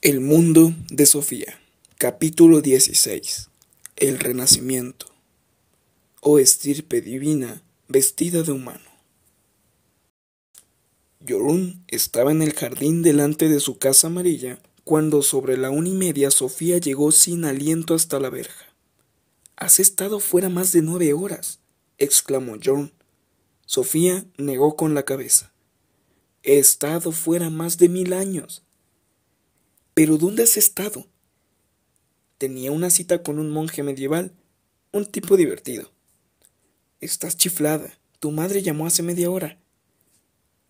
El mundo de Sofía. Capítulo 16. El renacimiento. O estirpe divina vestida de humano. Jorunn estaba en el jardín delante de su casa amarilla cuando sobre la 1:30 Sofía llegó sin aliento hasta la verja. «Has estado fuera más de 9 horas», exclamó Jorunn. Sofía negó con la cabeza. «He estado fuera más de 1000 años». «¿Pero dónde has estado?» «Tenía una cita con un monje medieval, un tipo divertido». «Estás chiflada. Tu madre llamó hace media hora».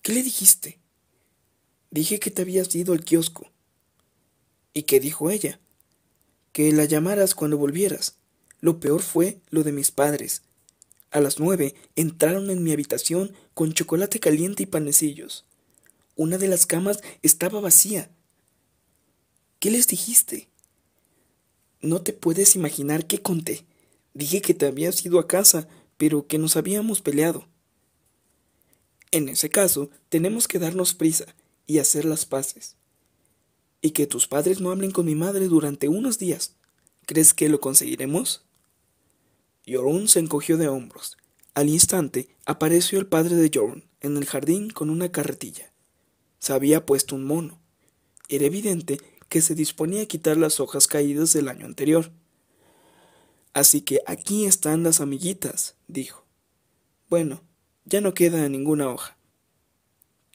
«¿Qué le dijiste?» «Dije que te habías ido al kiosco». «¿Y qué dijo ella?» «Que la llamaras cuando volvieras». Lo peor fue lo de mis padres. A las 9 entraron en mi habitación con chocolate caliente y panecillos. Una de las camas estaba vacía. ¿Qué les dijiste?» «No te puedes imaginar qué conté. Dije que te habías ido a casa, pero que nos habíamos peleado». «En ese caso, tenemos que darnos prisa y hacer las paces. Y que tus padres no hablen con mi madre durante unos días. ¿Crees que lo conseguiremos?» Jorunn se encogió de hombros. Al instante apareció el padre de Jorunn en el jardín con una carretilla. Se había puesto un mono. Era evidente que se disponía a quitar las hojas caídas del año anterior. «Así que aquí están las amiguitas», dijo. «Bueno, ya no queda ninguna hoja».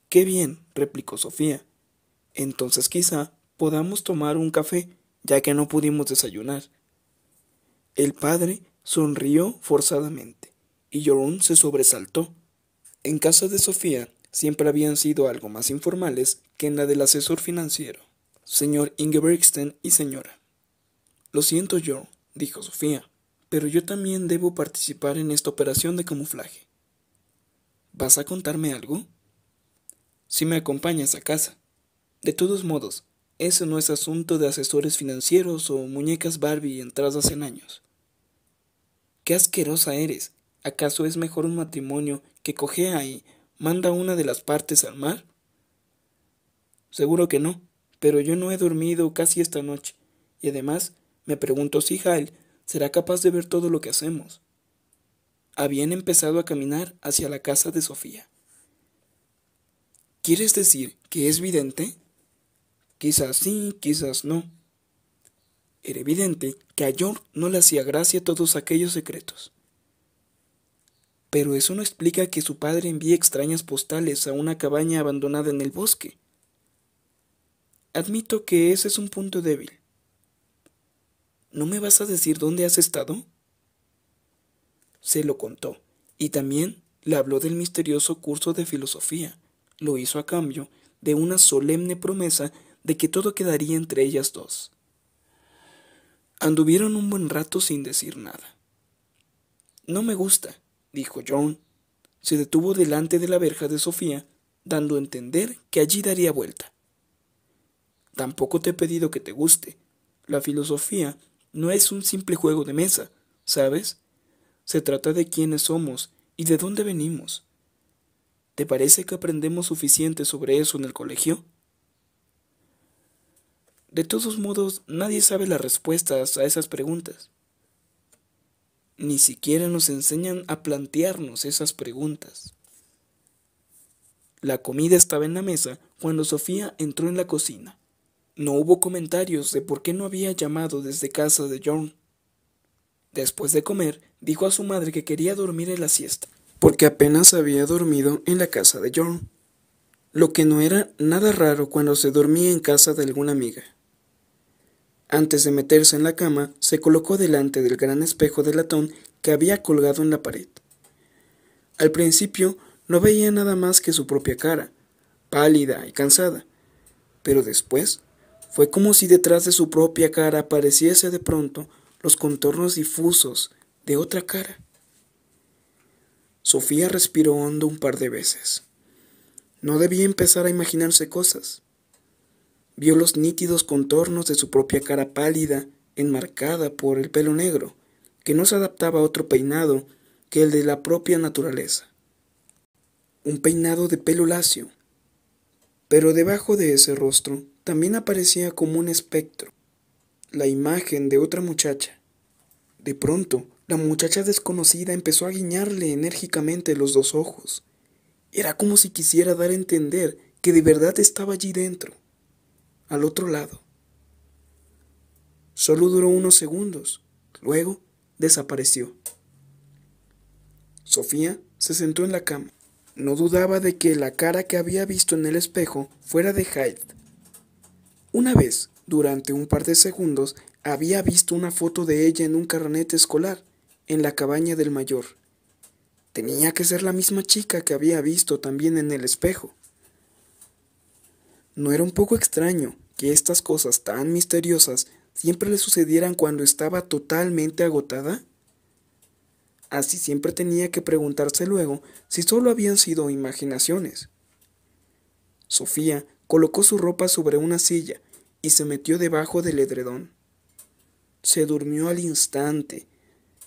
«Qué bien», replicó Sofía. «Entonces quizá podamos tomar un café, ya que no pudimos desayunar». El padre sonrió forzadamente, y Jorunn se sobresaltó. En casa de Sofía siempre habían sido algo más informales que en la del asesor financiero. «Señor Ingebrigtsen y señora». «Lo siento, Jorunn», dijo Sofía, «pero yo también debo participar en esta operación de camuflaje». «¿Vas a contarme algo?» «Si me acompañas a casa. De todos modos, eso no es asunto de asesores financieros o muñecas Barbie entradas en años». «Qué asquerosa eres. ¿Acaso es mejor un matrimonio que cojea y manda a una de las partes al mar?» «Seguro que no, pero yo no he dormido casi esta noche, y además me pregunto si Hal será capaz de ver todo lo que hacemos». Habían empezado a caminar hacia la casa de Sofía. «¿Quieres decir que es vidente?» «Quizás sí, quizás no». Era evidente que a Jorunn no le hacía gracia todos aquellos secretos. «Pero eso no explica que su padre envíe extrañas postales a una cabaña abandonada en el bosque». «Admito que ese es un punto débil». «¿No me vas a decir dónde has estado?» Se lo contó, y también le habló del misterioso curso de filosofía. Lo hizo a cambio de una solemne promesa de que todo quedaría entre ellas dos. Anduvieron un buen rato sin decir nada. «No me gusta», dijo Jorunn. Se detuvo delante de la verja de Sofía, dando a entender que allí daría vuelta. «Tampoco te he pedido que te guste. La filosofía no es un simple juego de mesa, ¿sabes? Se trata de quiénes somos y de dónde venimos. ¿Te parece que aprendemos suficiente sobre eso en el colegio?» «De todos modos, nadie sabe las respuestas a esas preguntas». «Ni siquiera nos enseñan a plantearnos esas preguntas». La comida estaba en la mesa cuando Sofía entró en la cocina. No hubo comentarios de por qué no había llamado desde casa de Jorunn. Después de comer, dijo a su madre que quería dormir en la siesta, porque apenas había dormido en la casa de Jorunn, lo que no era nada raro cuando se dormía en casa de alguna amiga. Antes de meterse en la cama, se colocó delante del gran espejo de latón que había colgado en la pared. Al principio no veía nada más que su propia cara, pálida y cansada, pero después fue como si detrás de su propia cara apareciese de pronto los contornos difusos de otra cara. Sofía respiró hondo un par de veces. No debía empezar a imaginarse cosas. Vio los nítidos contornos de su propia cara pálida, enmarcada por el pelo negro, que no se adaptaba a otro peinado que el de la propia naturaleza. Un peinado de pelo lacio. Pero debajo de ese rostro también aparecía como un espectro, la imagen de otra muchacha. De pronto, la muchacha desconocida empezó a guiñarle enérgicamente los dos ojos. Era como si quisiera dar a entender que de verdad estaba allí dentro, al otro lado. Solo duró unos segundos, luego desapareció. Sofía se sentó en la cama. No dudaba de que la cara que había visto en el espejo fuera de Hyde. Una vez, durante un par de segundos, había visto una foto de ella en un carnet escolar, en la cabaña del mayor. Tenía que ser la misma chica que había visto también en el espejo. ¿No era un poco extraño que estas cosas tan misteriosas siempre le sucedieran cuando estaba totalmente agotada? Así siempre tenía que preguntarse luego si solo habían sido imaginaciones. Sofía colocó su ropa sobre una silla y se metió debajo del edredón. Se durmió al instante.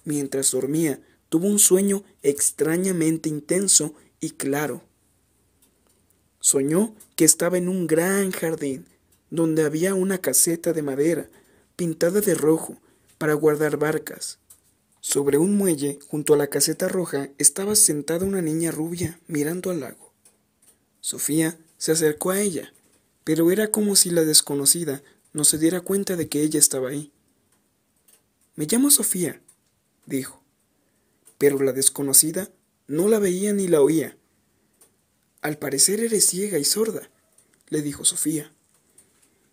Mientras dormía, tuvo un sueño extrañamente intenso y claro. Soñó que estaba en un gran jardín, donde había una caseta de madera, pintada de rojo, para guardar barcas. Sobre un muelle, junto a la caseta roja, estaba sentada una niña rubia, mirando al lago. Sofía se acercó a ella, pero era como si la desconocida no se diera cuenta de que ella estaba ahí. «Me llamo Sofía», dijo, pero la desconocida no la veía ni la oía. «Al parecer eres ciega y sorda», le dijo Sofía.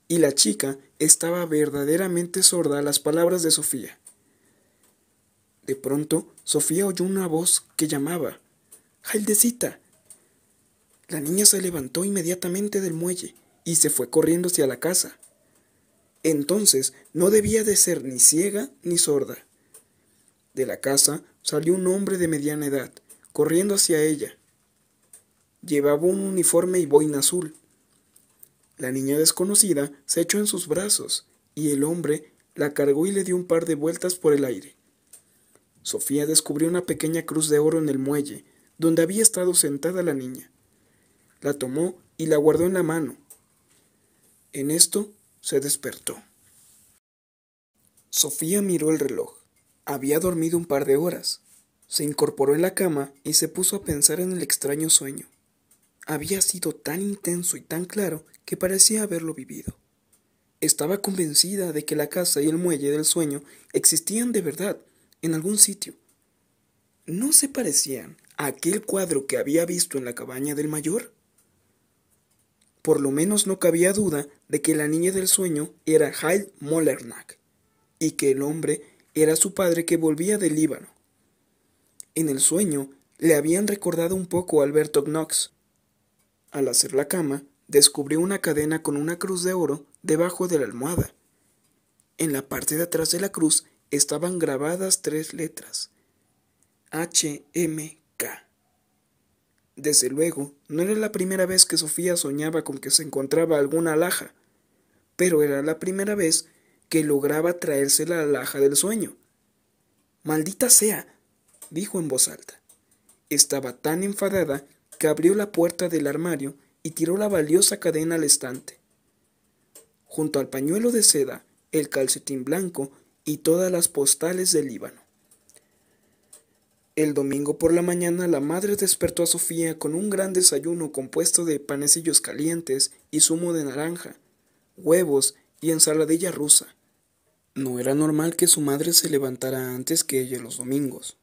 Y la chica estaba verdaderamente sorda a las palabras de Sofía. De pronto, Sofía oyó una voz que llamaba: «¡Hildecita!». La niña se levantó inmediatamente del muelle y se fue corriendo hacia la casa. Entonces no debía de ser ni ciega ni sorda. De la casa salió un hombre de mediana edad, corriendo hacia ella. Llevaba un uniforme y boina azul. La niña desconocida se echó en sus brazos y el hombre la cargó y le dio un par de vueltas por el aire. Sofía descubrió una pequeña cruz de oro en el muelle, donde había estado sentada la niña. La tomó y la guardó en la mano. En esto se despertó. Sofía miró el reloj. Había dormido un par de horas. Se incorporó en la cama y se puso a pensar en el extraño sueño. Había sido tan intenso y tan claro que parecía haberlo vivido. Estaba convencida de que la casa y el muelle del sueño existían de verdad, en algún sitio. ¿No se parecían a aquel cuadro que había visto en la cabaña del mayor? Por lo menos no cabía duda de que la niña del sueño era Hyde Mollernack y que el hombre era su padre que volvía del Líbano. En el sueño le habían recordado un poco a Alberto Knox. Al hacer la cama, descubrió una cadena con una cruz de oro debajo de la almohada. En la parte de atrás de la cruz estaban grabadas 3 letras: HMK. Desde luego, no era la primera vez que Sofía soñaba con que se encontraba alguna alhaja, pero era la primera vez que lograba traerse la alhaja del sueño. «¡Maldita sea!», dijo en voz alta. Estaba tan enfadada que abrió la puerta del armario y tiró la valiosa cadena al estante. Junto al pañuelo de seda, el calcetín blanco y todas las postales del Líbano. El domingo por la mañana la madre despertó a Sofía con un gran desayuno compuesto de panecillos calientes y zumo de naranja, huevos y ensaladilla rusa. No era normal que su madre se levantara antes que ella los domingos,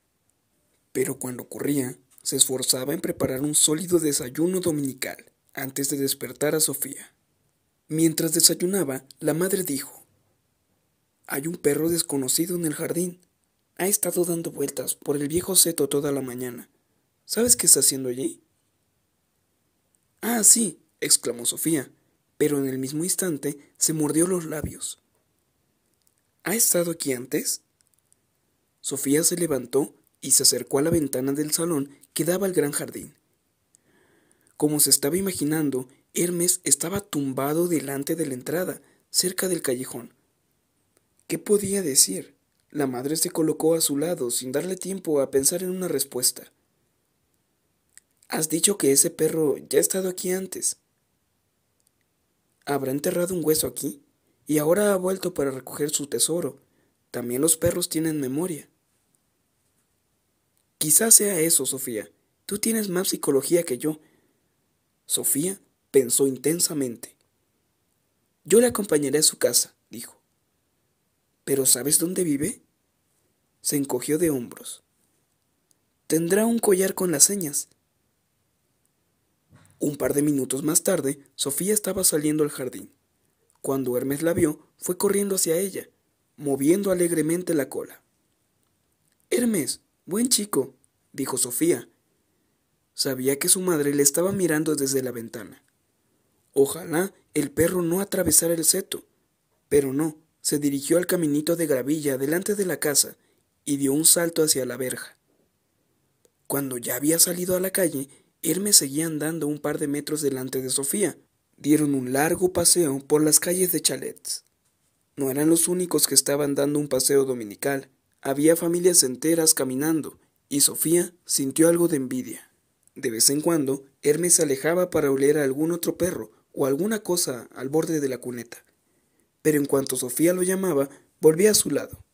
pero cuando ocurría, se esforzaba en preparar un sólido desayuno dominical antes de despertar a Sofía. Mientras desayunaba, la madre dijo: «Hay un perro desconocido en el jardín. Ha estado dando vueltas por el viejo seto toda la mañana. ¿Sabes qué está haciendo allí?». «Ah, sí», exclamó Sofía, pero en el mismo instante se mordió los labios. «¿Ha estado aquí antes?». Sofía se levantó y se acercó a la ventana del salón que daba al gran jardín. Como se estaba imaginando, Hermes estaba tumbado delante de la entrada, cerca del callejón. ¿Qué podía decir? La madre se colocó a su lado sin darle tiempo a pensar en una respuesta. «Has dicho que ese perro ya ha estado aquí antes». ¿Habrá enterrado un hueso aquí? Y ahora ha vuelto para recoger su tesoro. También los perros tienen memoria. Quizás sea eso, Sofía. Tú tienes más psicología que yo. Sofía pensó intensamente. Yo le acompañaré a su casa, dijo. ¿Pero sabes dónde vive? Se encogió de hombros. Tendrá un collar con las señas. Un par de minutos más tarde, Sofía estaba saliendo al jardín. Cuando Hermes la vio, fue corriendo hacia ella, moviendo alegremente la cola. Hermes, buen chico, dijo Sofía. Sabía que su madre le estaba mirando desde la ventana. Ojalá el perro no atravesara el seto, pero no, se dirigió al caminito de gravilla delante de la casa y dio un salto hacia la verja. Cuando ya había salido a la calle, Hermes seguía andando un par de metros delante de Sofía. Dieron un largo paseo por las calles de chalets. No eran los únicos que estaban dando un paseo dominical. Había familias enteras caminando, y Sofía sintió algo de envidia. De vez en cuando, Hermes se alejaba para oler a algún otro perro o alguna cosa al borde de la cuneta. Pero en cuanto Sofía lo llamaba, volvía a su lado.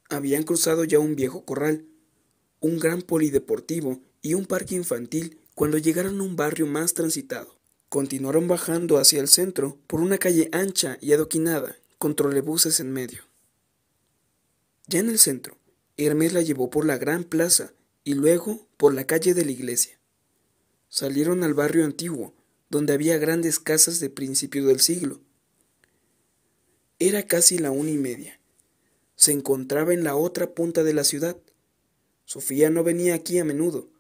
Habían cruzado ya un viejo corral, un gran polideportivo y un parque infantil cuando llegaron a un barrio más transitado. Continuaron bajando hacia el centro por una calle ancha y adoquinada, con trolebuses en medio. Ya en el centro, Hermes la llevó por la gran plaza y luego por la calle de la iglesia. Salieron al barrio antiguo, donde había grandes casas de principio del siglo. Era casi la 1:30. Se encontraba en la otra punta de la ciudad. Sofía no venía aquí a menudo,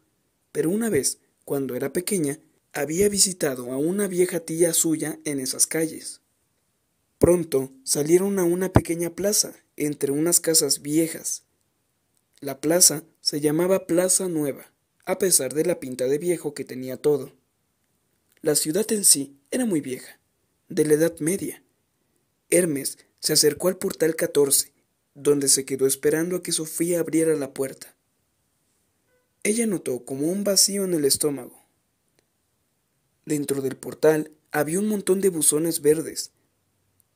pero una vez, cuando era pequeña, había visitado a una vieja tía suya en esas calles. Pronto salieron a una pequeña plaza entre unas casas viejas. La plaza se llamaba Plaza Nueva, a pesar de la pinta de viejo que tenía todo. La ciudad en sí era muy vieja, de la Edad Media. Hermes se acercó al portal 14, donde se quedó esperando a que Sofía abriera la puerta. Ella notó como un vacío en el estómago. Dentro del portal había un montón de buzones verdes.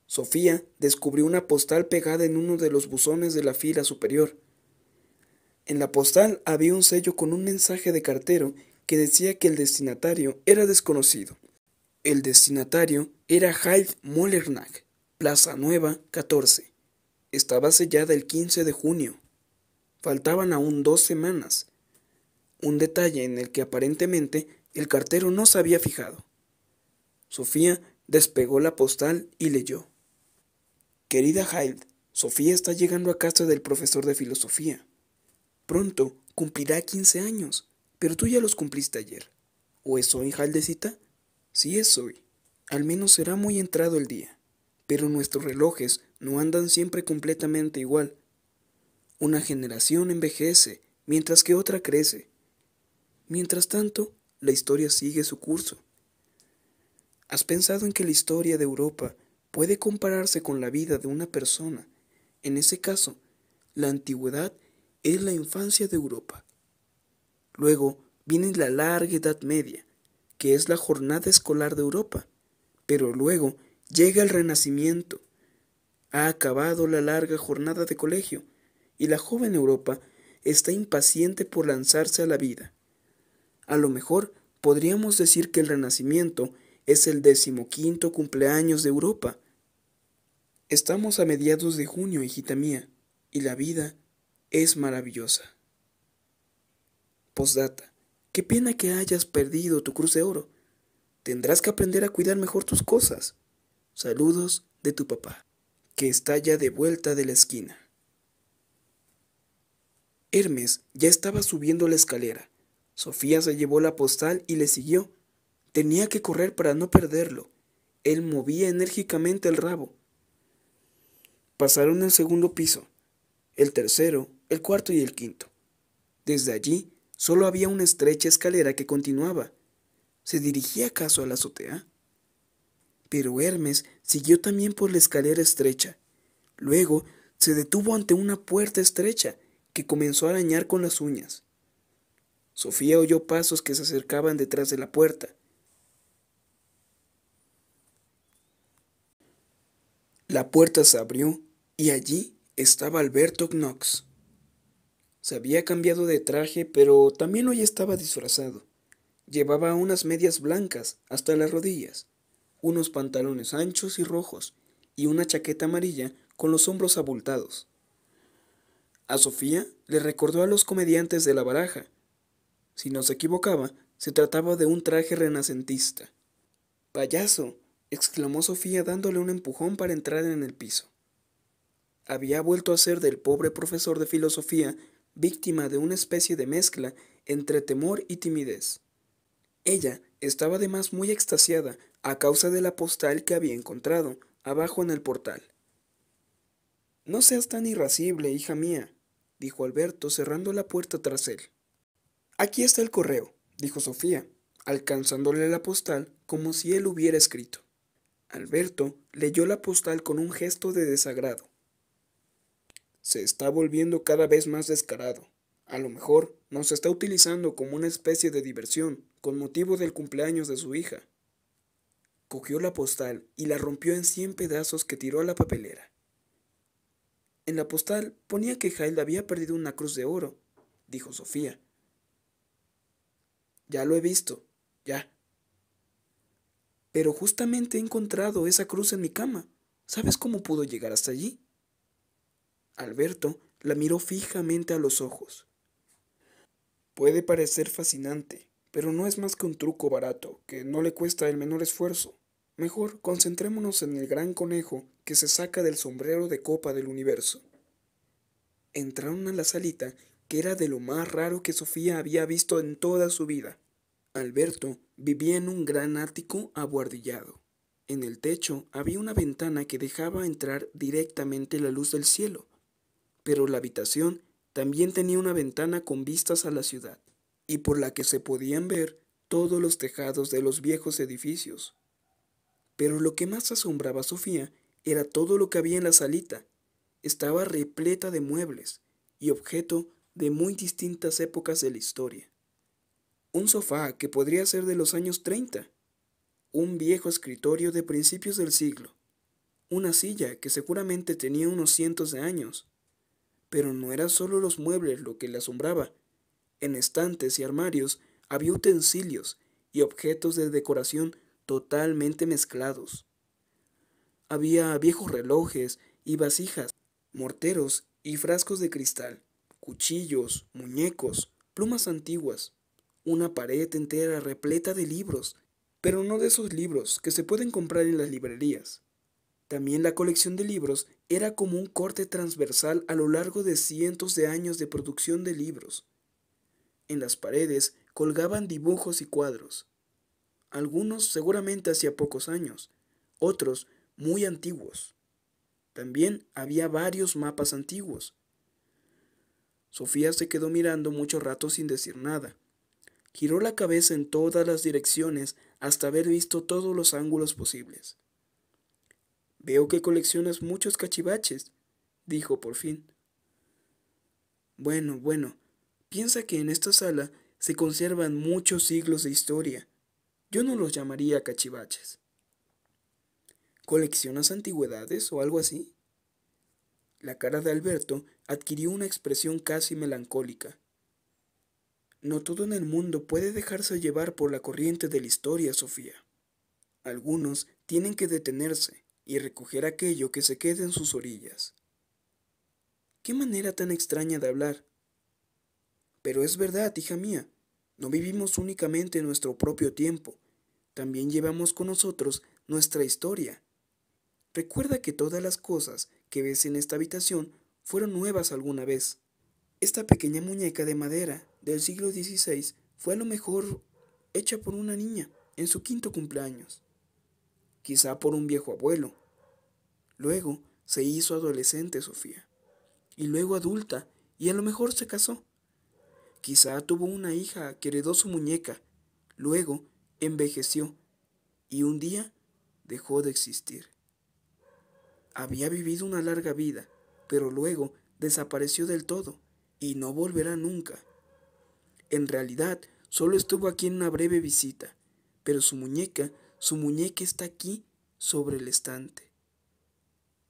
Sofía descubrió una postal pegada en uno de los buzones de la fila superior. En la postal había un sello con un mensaje de cartero que decía que el destinatario era desconocido. El destinatario era Hyde Mollernach, Plaza Nueva 14. Estaba sellada el 15 de junio. Faltaban aún 2 semanas. Un detalle en el que aparentemente el cartero no se había fijado. Sofía despegó la postal y leyó. Querida Hyde, Sofía está llegando a casa del profesor de filosofía. Pronto cumplirá 15 años, pero tú ya los cumpliste ayer. ¿O es hoy, Haldecita? Sí es hoy. Al menos será muy entrado el día. Pero nuestros relojes no andan siempre completamente igual. Una generación envejece, mientras que otra crece. Mientras tanto, la historia sigue su curso. ¿Has pensado en que la historia de Europa puede compararse con la vida de una persona? En ese caso, la antigüedad es la infancia de Europa. Luego viene la larga Edad Media, que es la jornada escolar de Europa. Pero luego llega el Renacimiento. Ha acabado la larga jornada de colegio, y la joven Europa está impaciente por lanzarse a la vida. A lo mejor podríamos decir que el Renacimiento es el 15º cumpleaños de Europa. Estamos a mediados de junio, hijita mía, y la vida es maravillosa. Postdata. Qué pena que hayas perdido tu cruz de oro. Tendrás que aprender a cuidar mejor tus cosas. Saludos de tu papá, que está ya de vuelta de la esquina. Hermes ya estaba subiendo la escalera. Sofía se llevó la postal y le siguió. Tenía que correr para no perderlo. Él movía enérgicamente el rabo. Pasaron el segundo piso, el tercero, el cuarto y el quinto. Desde allí solo había una estrecha escalera que continuaba. ¿Se dirigía acaso a la azotea? Pero Hermes siguió también por la escalera estrecha. Luego se detuvo ante una puerta estrecha que comenzó a arañar con las uñas. Sofía oyó pasos que se acercaban detrás de la puerta. La puerta se abrió y allí estaba Alberto Knox. Se había cambiado de traje, pero también hoy estaba disfrazado. Llevaba unas medias blancas hasta las rodillas, unos pantalones anchos y rojos, y una chaqueta amarilla con los hombros abultados. A Sofía le recordó a los comediantes de la baraja. Si no se equivocaba, se trataba de un traje renacentista. ¡Payaso! Exclamó Sofía dándole un empujón para entrar en el piso. Había vuelto a ser del pobre profesor de filosofía víctima de una especie de mezcla entre temor y timidez. Ella estaba además muy extasiada a causa de la postal que había encontrado abajo en el portal. No seas tan irascible, hija mía, dijo Alberto cerrando la puerta tras él. Aquí está el correo, dijo Sofía, alcanzándole la postal como si él hubiera escrito. Alberto leyó la postal con un gesto de desagrado. Se está volviendo cada vez más descarado. A lo mejor nos está utilizando como una especie de diversión con motivo del cumpleaños de su hija. Cogió la postal y la rompió en 100 pedazos que tiró a la papelera. En la postal ponía que Hilda había perdido una cruz de oro, dijo Sofía. Ya lo he visto, ya. Pero justamente he encontrado esa cruz en mi cama. ¿Sabes cómo pudo llegar hasta allí? Alberto la miró fijamente a los ojos. Puede parecer fascinante, pero no es más que un truco barato, que no le cuesta el menor esfuerzo. Mejor concentrémonos en el gran conejo que se saca del sombrero de copa del universo. Entraron a la salita, que era de lo más raro que Sofía había visto en toda su vida. Alberto vivía en un gran ático abuhardillado. En el techo había una ventana que dejaba entrar directamente la luz del cielo, pero la habitación también tenía una ventana con vistas a la ciudad, y por la que se podían ver todos los tejados de los viejos edificios. Pero lo que más asombraba a Sofía era todo lo que había en la salita. Estaba repleta de muebles y objeto de muy distintas épocas de la historia. Un sofá que podría ser de los años 30, un viejo escritorio de principios del siglo, una silla que seguramente tenía unos cientos de años. Pero no eran solo los muebles lo que le asombraba. En estantes y armarios había utensilios y objetos de decoración totalmente mezclados. Había viejos relojes y vasijas, morteros y frascos de cristal, cuchillos, muñecos, plumas antiguas, una pared entera repleta de libros, pero no de esos libros que se pueden comprar en las librerías. También la colección de libros era como un corte transversal a lo largo de cientos de años de producción de libros. En las paredes colgaban dibujos y cuadros, algunos seguramente hacía pocos años, otros muy antiguos. También había varios mapas antiguos. Sofía se quedó mirando mucho rato sin decir nada. Giró la cabeza en todas las direcciones hasta haber visto todos los ángulos posibles. Veo que coleccionas muchos cachivaches, dijo por fin. Bueno, piensa que en esta sala se conservan muchos siglos de historia. Yo no los llamaría cachivaches. ¿Coleccionas antigüedades o algo así? La cara de Alberto adquirió una expresión casi melancólica. No todo en el mundo puede dejarse llevar por la corriente de la historia, Sofía. Algunos tienen que detenerse y recoger aquello que se quede en sus orillas. Qué manera tan extraña de hablar. Pero es verdad, hija mía, no vivimos únicamente nuestro propio tiempo, también llevamos con nosotros nuestra historia. Recuerda que todas las cosas que ves en esta habitación fueron nuevas alguna vez. Esta pequeña muñeca de madera del siglo XVI fue a lo mejor hecha por una niña en su quinto cumpleaños, quizá por un viejo abuelo. Luego se hizo adolescente Sofía, y luego adulta, y a lo mejor se casó. Quizá tuvo una hija que heredó su muñeca, luego envejeció, y un día dejó de existir. Había vivido una larga vida, pero luego desapareció del todo, y no volverá nunca. En realidad, solo estuvo aquí en una breve visita, pero su muñeca está aquí sobre el estante.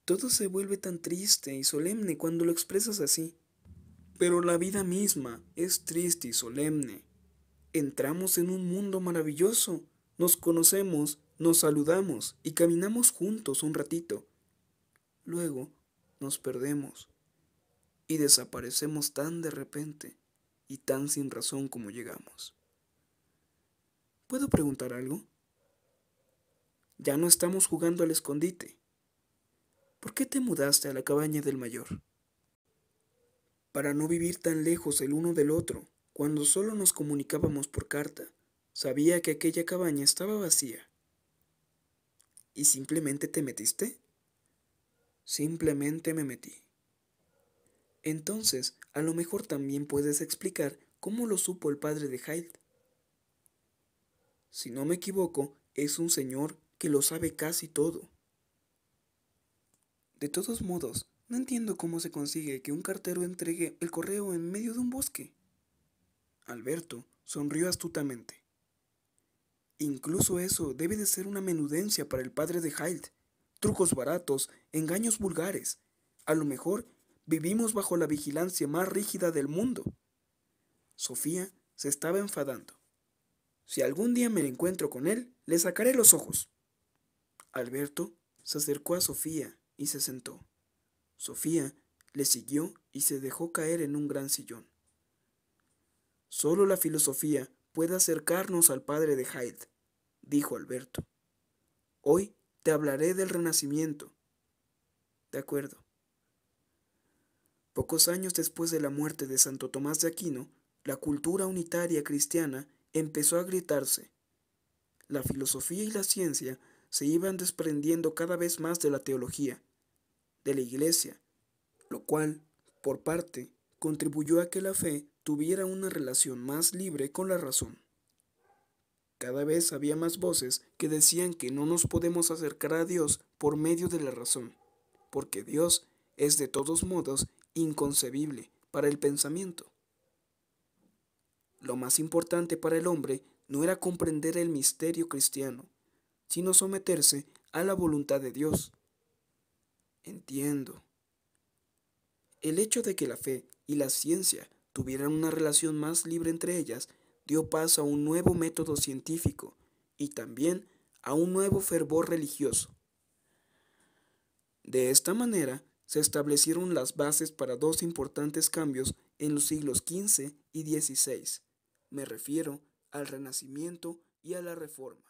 Todo se vuelve tan triste y solemne cuando lo expresas así. Pero la vida misma es triste y solemne. Entramos en un mundo maravilloso, nos conocemos, nos saludamos y caminamos juntos un ratito. Luego nos perdemos y desaparecemos tan de repente y tan sin razón como llegamos. ¿Puedo preguntar algo? Ya no estamos jugando al escondite. ¿Por qué te mudaste a la cabaña del mayor? Para no vivir tan lejos el uno del otro, cuando solo nos comunicábamos por carta. Sabía que aquella cabaña estaba vacía. ¿Y simplemente te metiste? Simplemente me metí. Entonces, a lo mejor también puedes explicar cómo lo supo el padre de Hyde. Si no me equivoco, es un señor que lo sabe casi todo. De todos modos, no entiendo cómo se consigue que un cartero entregue el correo en medio de un bosque. Alberto sonrió astutamente. Incluso eso debe de ser una menudencia para el padre de Hyde. Trucos baratos, engaños vulgares. A lo mejor vivimos bajo la vigilancia más rígida del mundo. Sofía se estaba enfadando. Si algún día me encuentro con él, le sacaré los ojos. Alberto se acercó a Sofía y se sentó. Sofía le siguió y se dejó caer en un gran sillón. Solo la filosofía puede acercarnos al padre de Hyde, dijo Alberto. Hoy te hablaré del Renacimiento. De acuerdo. Pocos años después de la muerte de Santo Tomás de Aquino, la cultura unitaria cristiana empezó a gritarse. La filosofía y la ciencia se iban desprendiendo cada vez más de la teología, de la Iglesia, lo cual, por parte, contribuyó a que la fe tuviera una relación más libre con la razón. Cada vez había más voces que decían que no nos podemos acercar a Dios por medio de la razón, porque Dios es de todos modos inconcebible para el pensamiento. Lo más importante para el hombre no era comprender el misterio cristiano, sino someterse a la voluntad de Dios. Entiendo. El hecho de que la fe y la ciencia tuvieran una relación más libre entre ellas dio paso a un nuevo método científico y también a un nuevo fervor religioso. De esta manera se establecieron las bases para dos importantes cambios en los siglos XV y XVI. Me refiero al Renacimiento y a la Reforma.